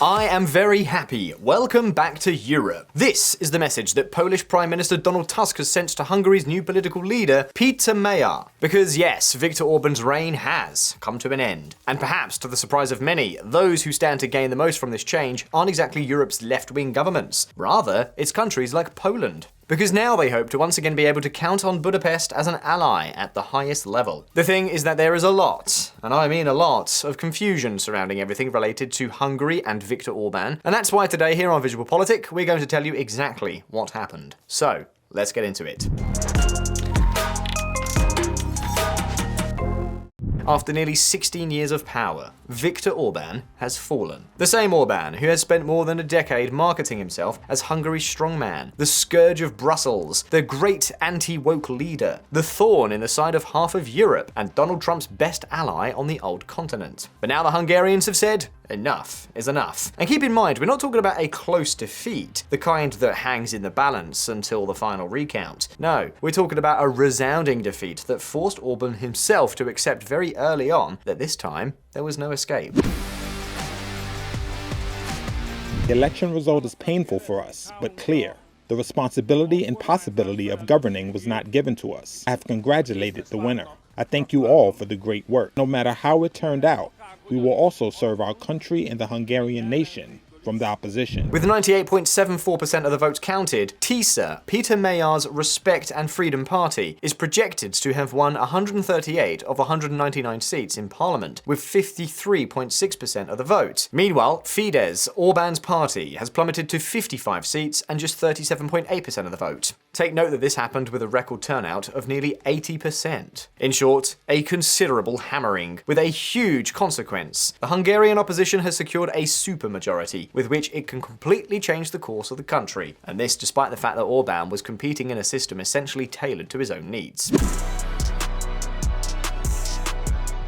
I am very happy. Welcome back to Europe. This is the message that Polish Prime Minister Donald Tusk has sent to Hungary's new political leader, Peter Magyar. Because yes, Viktor Orban's reign has come to an end. And perhaps to the surprise of many, those who stand to gain the most from this change aren't exactly Europe's left-wing governments. Rather, it's countries like Poland. Because now they hope to once again be able to count on Budapest as an ally at the highest level. The thing is that there is a lot, and I mean a lot, of confusion surrounding everything related to Hungary and Viktor Orban, and that's why today here on VisualPolitik we're going to tell you exactly what happened. So, let's get into it. After nearly 16 years of power, Viktor Orban has fallen. The same Orban who has spent more than a decade marketing himself as Hungary's strongman, the scourge of Brussels, the great anti-woke leader, the thorn in the side of half of Europe, and Donald Trump's best ally on the old continent. But now the Hungarians have said, enough is enough. And keep in mind, we're not talking about a close defeat, the kind that hangs in the balance until the final recount. No, we're talking about a resounding defeat that forced Orban himself to accept very early on that this time there was no escape. The election result is painful for us, but clear. The responsibility and possibility of governing was not given to us. I have congratulated the winner. I thank you all for the great work. No matter how it turned out, we will also serve our country and the Hungarian nation from the opposition. With 98.74% of the votes counted, TISA, Peter Magyar's Respect and Freedom Party, is projected to have won 138 of 199 seats in parliament, with 53.6% of the vote. Meanwhile, Fidesz, Orban's party, has plummeted to 55 seats and just 37.8% of the vote. Take note that this happened with a record turnout of nearly 80%. In short, a considerable hammering, with a huge consequence. The Hungarian opposition has secured a supermajority, with which it can completely change the course of the country, and this despite the fact that Orban was competing in a system essentially tailored to his own needs.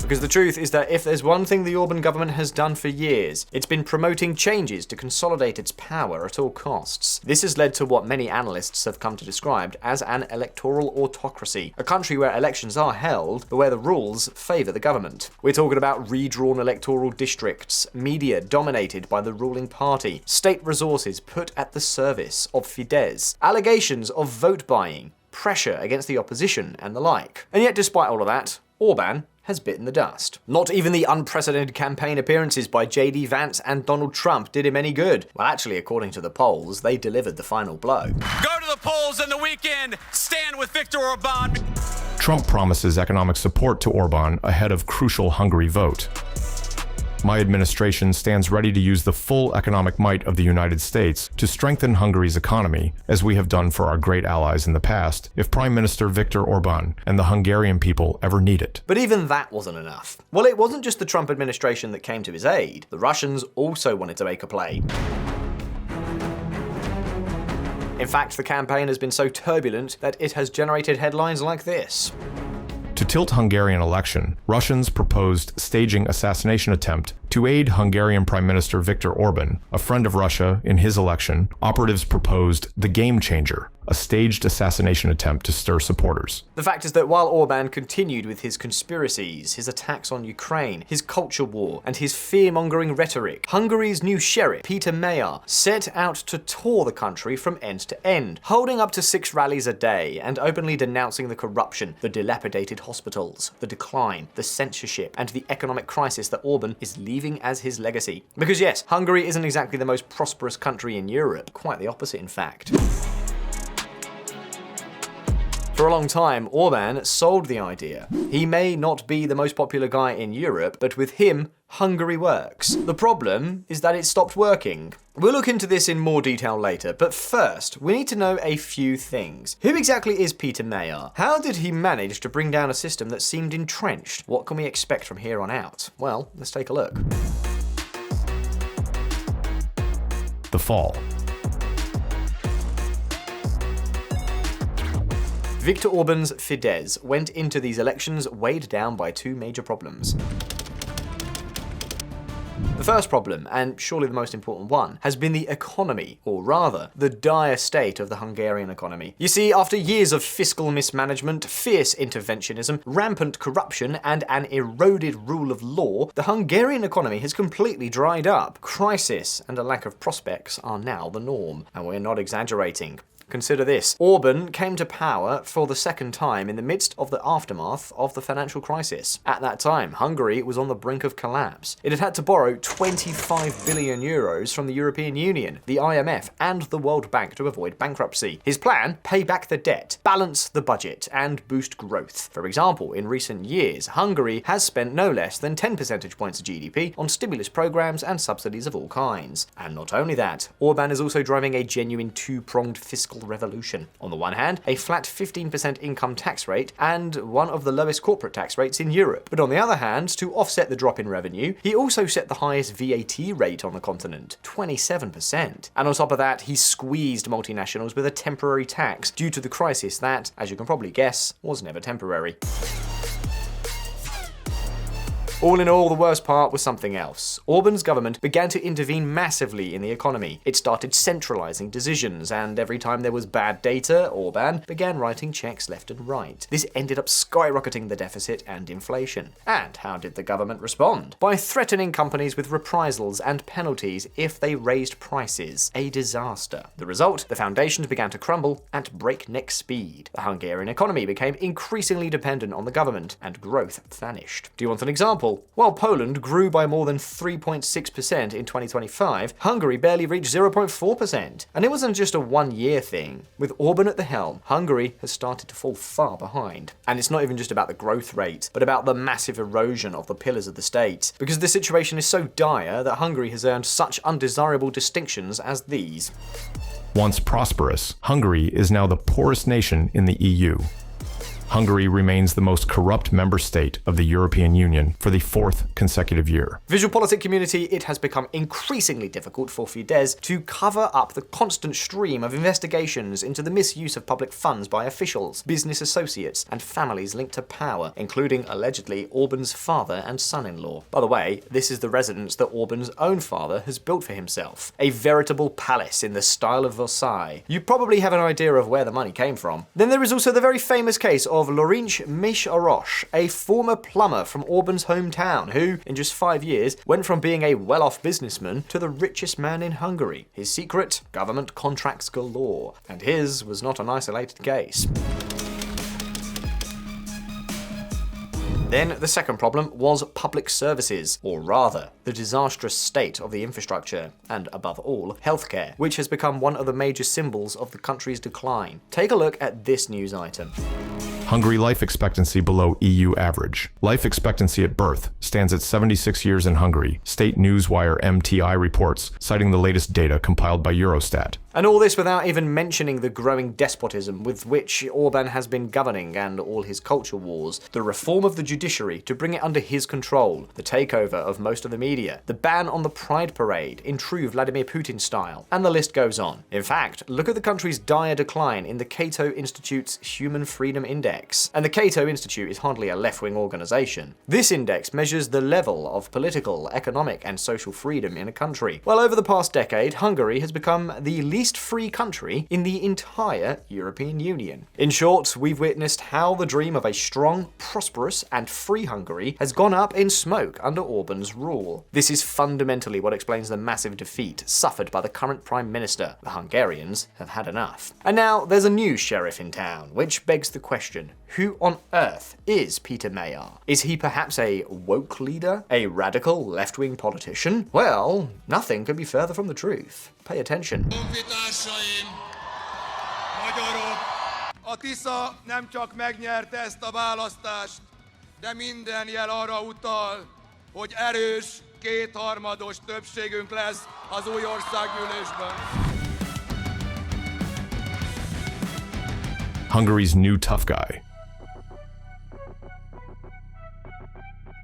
Because the truth is that if there's one thing the Orban government has done for years, it's been promoting changes to consolidate its power at all costs. This has led to what many analysts have come to describe as an electoral autocracy, a country where elections are held, but where the rules favour the government. We're talking about redrawn electoral districts, media dominated by the ruling party, state resources put at the service of Fidesz, allegations of vote buying, pressure against the opposition, and the like. And yet despite all of that, Orban has bitten the dust. Not even the unprecedented campaign appearances by JD Vance and Donald Trump did him any good. Well, actually, according to the polls, they delivered the final blow. Go to the polls in the weekend, stand with Viktor Orban. Trump promises economic support to Orban ahead of crucial Hungary vote. My administration stands ready to use the full economic might of the United States to strengthen Hungary's economy, as we have done for our great allies in the past, if Prime Minister Viktor Orban and the Hungarian people ever need it. But even that wasn't enough. Well, it wasn't just the Trump administration that came to his aid. The Russians also wanted to make a play. In fact, the campaign has been so turbulent that it has generated headlines like this. To tilt Hungarian election, Russians proposed staging assassination attempt to aid Hungarian Prime Minister Viktor Orban, a friend of Russia, in his election. Operatives proposed the game changer, a staged assassination attempt to stir supporters. The fact is that while Orban continued with his conspiracies, his attacks on Ukraine, his culture war, and his fear-mongering rhetoric, Hungary's new sheriff, Peter Magyar, set out to tour the country from end to end, holding up to 6 rallies a day and openly denouncing the corruption, the dilapidated hospitals, the decline, the censorship, and the economic crisis that Orban is leaving as his legacy. Because yes, Hungary isn't exactly the most prosperous country in Europe, quite the opposite in fact. For a long time, Orban sold the idea. He may not be the most popular guy in Europe, but with him, Hungary works. The problem is that it stopped working. We'll look into this in more detail later, but first, we need to know a few things. Who exactly is Peter Magyar? How did he manage to bring down a system that seemed entrenched? What can we expect from here on out? Well, let's take a look. The fall. Viktor Orban's Fidesz went into these elections weighed down by 2 major problems. The first problem, and surely the most important one, has been the economy, or rather, the dire state of the Hungarian economy. You see, after years of fiscal mismanagement, fierce interventionism, rampant corruption, and an eroded rule of law, the Hungarian economy has completely dried up. Crisis and a lack of prospects are now the norm, and we're not exaggerating. Consider this. Orban came to power for the second time in the midst of the aftermath of the financial crisis. At that time, Hungary was on the brink of collapse. It had to borrow 25 billion euros from the European Union, the IMF, and the World Bank to avoid bankruptcy. His plan? Pay back the debt, balance the budget, and boost growth. For example, in recent years, Hungary has spent no less than 10 percentage points of GDP on stimulus programs and subsidies of all kinds. And not only that, Orban is also driving a genuine two-pronged fiscal revolution. On the one hand, a flat 15% income tax rate and one of the lowest corporate tax rates in Europe. But on the other hand, to offset the drop in revenue, he also set the highest VAT rate on the continent, 27%. And on top of that, he squeezed multinationals with a temporary tax due to the crisis that, as you can probably guess, was never temporary. All in all, the worst part was something else. Orban's government began to intervene massively in the economy. It started centralizing decisions, and every time there was bad data, Orban began writing checks left and right. This ended up skyrocketing the deficit and inflation. And how did the government respond? By threatening companies with reprisals and penalties if they raised prices. A disaster. The result? The foundations began to crumble at breakneck speed. The Hungarian economy became increasingly dependent on the government, and growth vanished. Do you want an example? While Poland grew by more than 3.6% in 2025, Hungary barely reached 0.4%. And it wasn't just a one-year thing. With Orban at the helm, Hungary has started to fall far behind. And it's not even just about the growth rate, but about the massive erosion of the pillars of the state. Because the situation is so dire that Hungary has earned such undesirable distinctions as these. Once prosperous, Hungary is now the poorest nation in the EU. Hungary remains the most corrupt member state of the European Union for the fourth consecutive year. VisualPolitik community, it has become increasingly difficult for Fidesz to cover up the constant stream of investigations into the misuse of public funds by officials, business associates, and families linked to power, including allegedly Orban's father and son-in-law. By the way, this is the residence that Orban's own father has built for himself. A veritable palace in the style of Versailles. You probably have an idea of where the money came from. Then there is also the very famous case of Lawrence Miscalculation, a former plumber from Orban's hometown who, in just 5 years, went from being a well-off businessman to the richest man in Hungary. His secret? Government contracts galore. And his was not an isolated case. Then the second problem was public services, or rather, the disastrous state of the infrastructure, and above all, healthcare, which has become one of the major symbols of the country's decline. Take a look at this news item. Hungary life expectancy below EU average. Life expectancy at birth stands at 76 years in Hungary, state newswire MTI reports, citing the latest data compiled by Eurostat. And all this without even mentioning the growing despotism with which Orban has been governing and all his culture wars, the reform of the judiciary to bring it under his control, the takeover of most of the media, the ban on the Pride Parade in true Vladimir Putin style, and the list goes on. In fact, look at the country's dire decline in the Cato Institute's Human Freedom Index. And the Cato Institute is hardly a left-wing organization. This index measures the level of political, economic, and social freedom in a country. Well, over the past decade, Hungary has become the least free country in the entire European Union. In short, we've witnessed how the dream of a strong, prosperous, and free Hungary has gone up in smoke under Orban's rule. This is fundamentally what explains the massive defeat suffered by the current Prime Minister. The Hungarians have had enough. And now there's a new sheriff in town, which begs the question, who on earth is Peter Magyar? Is he perhaps a woke leader? A radical left-wing politician? Well, nothing could be further from the truth. Pay attention. Honfitársaim, magyarok, a Tisza nem csak megnyerte ezt a választást, de minden jel arra utal, hogy erős, kétharmados többségünk lesz az új országgyűlésben. Hungary's new tough guy.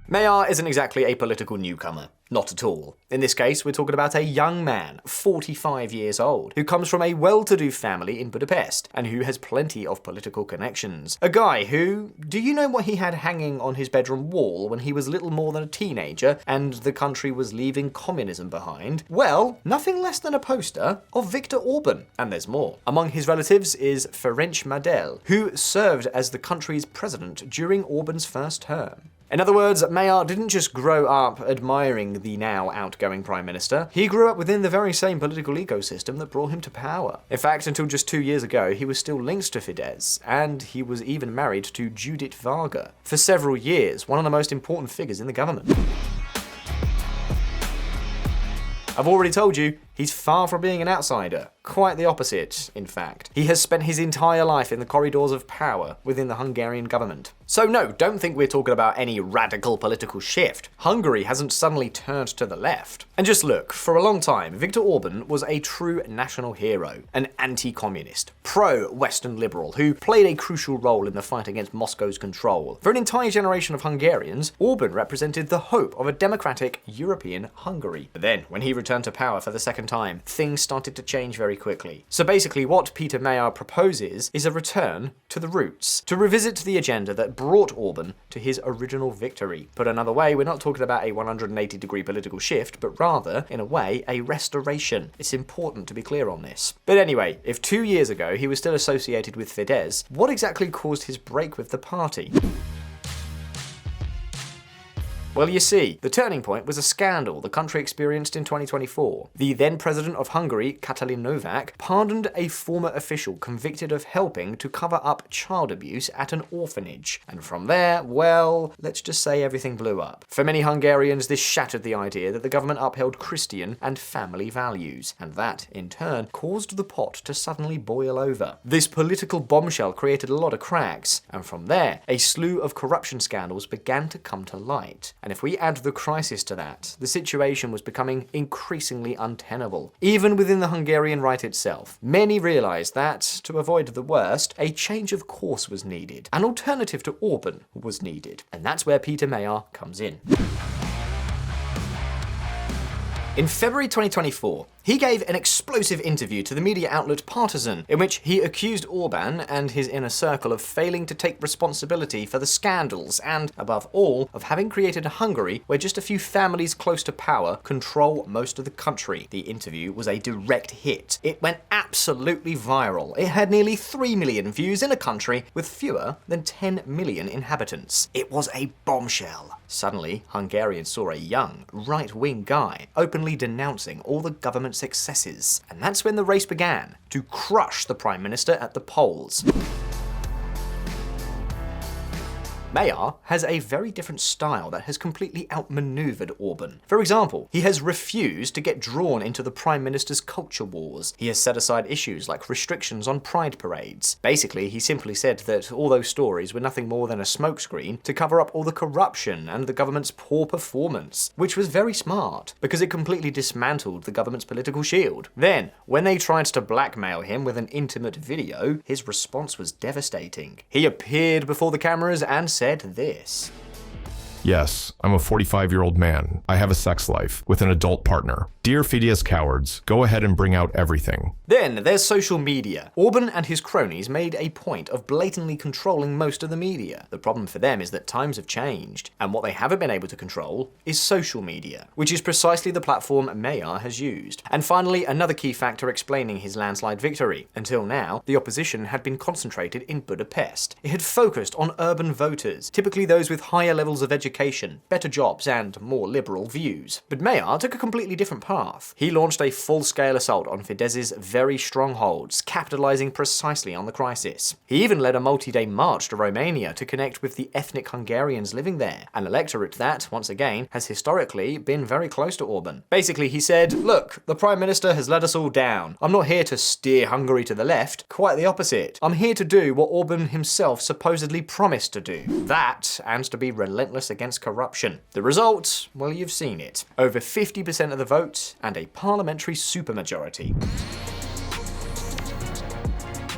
Magyar isn't exactly a political newcomer. Not at all. In this case, we're talking about a young man, 45 years old, who comes from a well-to-do family in Budapest, and who has plenty of political connections. A guy who, do you know what he had hanging on his bedroom wall when he was little more than a teenager and the country was leaving communism behind? Well, nothing less than a poster of Viktor Orban. And there's more. Among his relatives is Ferenc Magyar, who served as the country's president during Orban's first term. In other words, Magyar didn't just grow up admiring the now outgoing Prime Minister, he grew up within the very same political ecosystem that brought him to power. In fact, until just 2 years ago, he was still linked to Fidesz, and he was even married to Judith Varga. For several years, one of the most important figures in the government. I've already told you, he's far from being an outsider. Quite the opposite, in fact. He has spent his entire life in the corridors of power within the Hungarian government. So no, don't think we're talking about any radical political shift. Hungary hasn't suddenly turned to the left. And just look, for a long time, Viktor Orban was a true national hero, an anti-communist, pro-Western liberal who played a crucial role in the fight against Moscow's control. For an entire generation of Hungarians, Orban represented the hope of a democratic European Hungary. But then, when he returned to power for the second time, things started to change very quickly. So basically what Peter Magyar proposes is a return to the roots, to revisit the agenda that brought Orban to his original victory. Put another way, we're not talking about a 180-degree political shift, but rather, in a way, a restoration. It's important to be clear on this. But anyway, if 2 years ago he was still associated with Fidesz, what exactly caused his break with the party? Well, you see, the turning point was a scandal the country experienced in 2024. The then president of Hungary, Katalin Novak, pardoned a former official convicted of helping to cover up child abuse at an orphanage. And from there, well, let's just say everything blew up. For many Hungarians, this shattered the idea that the government upheld Christian and family values, and that, in turn, caused the pot to suddenly boil over. This political bombshell created a lot of cracks, and from there, a slew of corruption scandals began to come to light. And if we add the crisis to that, the situation was becoming increasingly untenable. Even within the Hungarian right itself, many realized that, to avoid the worst, a change of course was needed. An alternative to Orban was needed. And that's where Peter Magyar comes in. In February 2024, he gave an explosive interview to the media outlet Partisan, in which he accused Orban and his inner circle of failing to take responsibility for the scandals and, above all, of having created a Hungary where just a few families close to power control most of the country. The interview was a direct hit. It went absolutely viral. It had nearly 3 million views in a country with fewer than 10 million inhabitants. It was a bombshell. Suddenly, Hungarians saw a young, right-wing guy openly denouncing all the government's successes. And that's when the race began, to crush the Prime Minister at the polls. Magyar has a very different style that has completely outmaneuvered Orban. For example, he has refused to get drawn into the Prime Minister's culture wars. He has set aside issues like restrictions on pride parades. Basically, he simply said that all those stories were nothing more than a smokescreen to cover up all the corruption and the government's poor performance, which was very smart, because it completely dismantled the government's political shield. Then, when they tried to blackmail him with an intimate video, his response was devastating. He appeared before the cameras and said this. Yes, I'm a 45-year-old man. I have a sex life with an adult partner. Dear Fidesz cowards, go ahead and bring out everything. Then there's social media. Orban and his cronies made a point of blatantly controlling most of the media. The problem for them is that times have changed, and what they haven't been able to control is social media, which is precisely the platform Magyar has used. And finally, another key factor explaining his landslide victory. Until now, the opposition had been concentrated in Budapest. It had focused on urban voters, typically those with higher levels of education, better jobs, and more liberal views. But Magyar took a completely different path. He launched a full-scale assault on Fidesz's very strongholds, capitalizing precisely on the crisis. He even led a multi-day march to Romania to connect with the ethnic Hungarians living there, an electorate that, once again, has historically been very close to Orban. Basically, he said, look, the Prime Minister has let us all down. I'm not here to steer Hungary to the left, quite the opposite. I'm here to do what Orban himself supposedly promised to do. That, and to be relentless against corruption. The result? Well, you've seen it. Over 50% of the vote, and a parliamentary supermajority.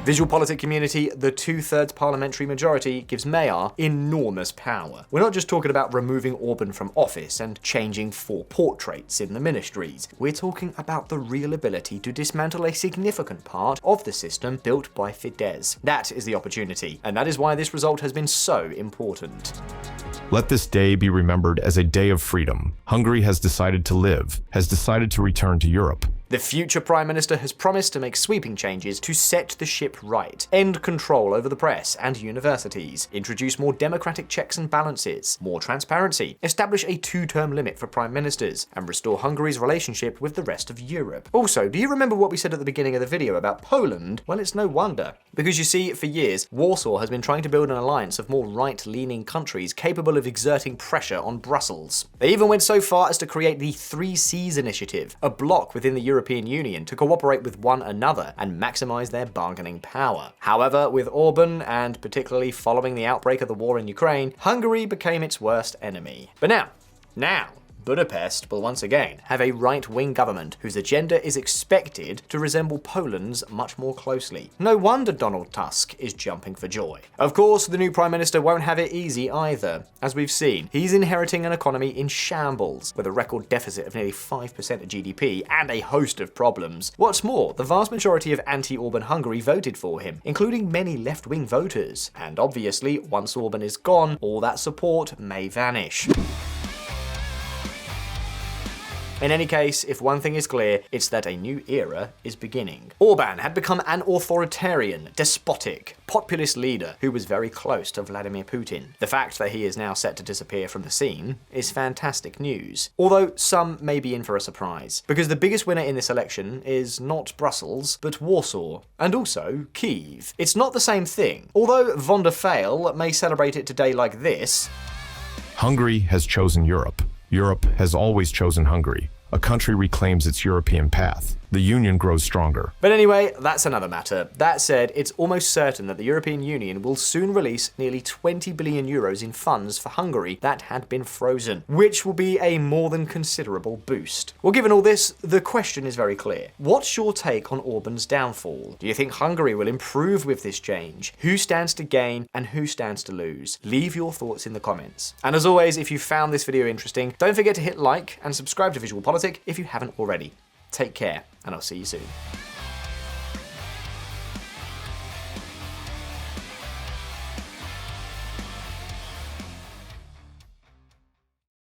VisualPolitik community, the 2/3 parliamentary majority gives Magyar enormous power. We're not just talking about removing Orban from office and changing 4 portraits in the ministries. We're talking about the real ability to dismantle a significant part of the system built by Fidesz. That is the opportunity, and that is why this result has been so important. Let this day be remembered as a day of freedom. Hungary has decided to live, has decided to return to Europe. The future Prime Minister has promised to make sweeping changes to set the ship right, end control over the press and universities, introduce more democratic checks and balances, more transparency, establish a 2-term limit for Prime Ministers, and restore Hungary's relationship with the rest of Europe. Also, do you remember what we said at the beginning of the video about Poland? Well, it's no wonder. Because you see, for years, Warsaw has been trying to build an alliance of more right-leaning countries capable of exerting pressure on Brussels. They even went so far as to create the 3 Seas Initiative, a bloc within the European Union to cooperate with one another and maximise their bargaining power. However, with Orban, and particularly following the outbreak of the war in Ukraine, Hungary became its worst enemy. But now, Budapest will once again have a right-wing government whose agenda is expected to resemble Poland's much more closely. No wonder Donald Tusk is jumping for joy. Of course, the new Prime Minister won't have it easy either. As we've seen, he's inheriting an economy in shambles, with a record deficit of nearly 5% of GDP and a host of problems. What's more, the vast majority of anti-Orban Hungary voted for him, including many left-wing voters. And obviously, once Orban is gone, all that support may vanish. In any case, if one thing is clear, it's that a new era is beginning. Orban had become an authoritarian, despotic, populist leader who was very close to Vladimir Putin. The fact that he is now set to disappear from the scene is fantastic news. Although some may be in for a surprise, because the biggest winner in this election is not Brussels, but Warsaw, and also Kyiv. It's not the same thing. Although von der Pfeil may celebrate it today like this: Hungary has chosen Europe. Europe has always chosen Hungary. A country reclaims its European path. The Union grows stronger. But anyway, that's another matter. That said, it's almost certain that the European Union will soon release nearly 20 billion euros in funds for Hungary that had been frozen, which will be a more than considerable boost. Well, given all this, the question is very clear. What's your take on Orban's downfall? Do you think Hungary will improve with this change? Who stands to gain and who stands to lose? Leave your thoughts in the comments. And as always, if you found this video interesting, don't forget to hit like and subscribe to VisualPolitik if you haven't already. Take care, and I'll see you soon.